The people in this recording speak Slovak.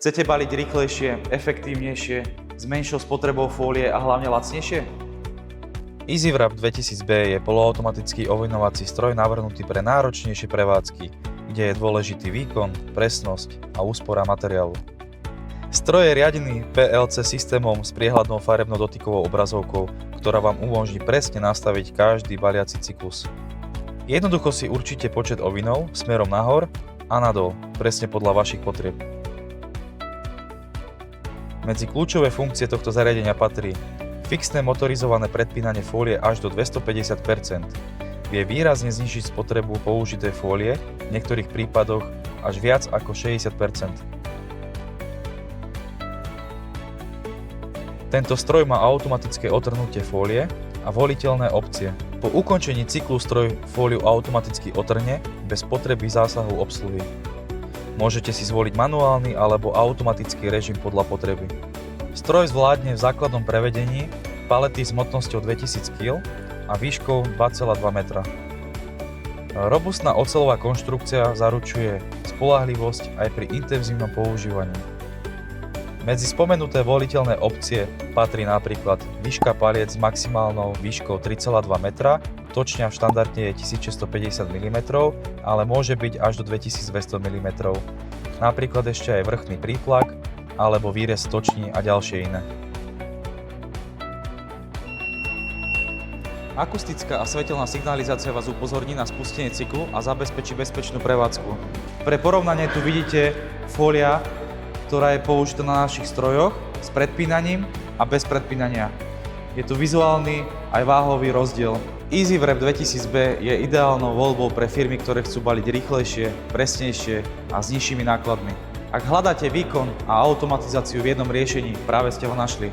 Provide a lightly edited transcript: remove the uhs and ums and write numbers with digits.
Chcete baliť rýchlejšie, efektívnejšie, s menšou spotrebou fólie a hlavne lacnejšie? EasyWrap 2000B je poloautomatický ovinovací stroj navrhnutý pre náročnejšie prevádzky, kde je dôležitý výkon, presnosť a úspora materiálu. Stroj je riadený PLC systémom s priehľadnou farebno-dotykovou obrazovkou, ktorá vám umožní presne nastaviť každý baliaci cyklus. Jednoducho si určite počet ovinov smerom nahor a nadol, presne podľa vašich potrieb. Medzi kľúčové funkcie tohto zariadenia patrí fixné motorizované predpínanie fólie až do 250%. Vie výrazne znížiť spotrebu použitej fólie, v niektorých prípadoch až viac ako 60%. Tento stroj má automatické otrhnutie fólie a voliteľné opcie. Po ukončení cyklu stroj fóliu automaticky otrhne bez potreby zásahu obsluhy. Môžete si zvoliť manuálny alebo automatický režim podľa potreby. Stroj zvládne v základnom prevedení palety s hmotnosťou 2000 kg a výškou 2,2 metra. Robustná oceľová konštrukcia zaručuje spoľahlivosť aj pri intenzívnom používaní. Medzi spomenuté voliteľné opcie patrí napríklad výška paliec s maximálnou výškou 3,2 metra, točňa v štandarde je 1650 mm, ale môže byť až do 2200 mm. Napríklad ešte aj vrchný prítlak, alebo výrez toční a ďalšie iné. Akustická a svetelná signalizácia vás upozorní na spustenie cyklu a zabezpečí bezpečnú prevádzku. Pre porovnanie tu vidíte fólia, ktorá je použitá na našich strojoch s predpínaním a bez predpínania. Je tu vizuálny aj váhový rozdiel. EasyWrap 2000B je ideálnou voľbou pre firmy, ktoré chcú baliť rýchlejšie, presnejšie a s nižšími nákladmi. Ak hľadáte výkon a automatizáciu v jednom riešení, práve ste ho našli.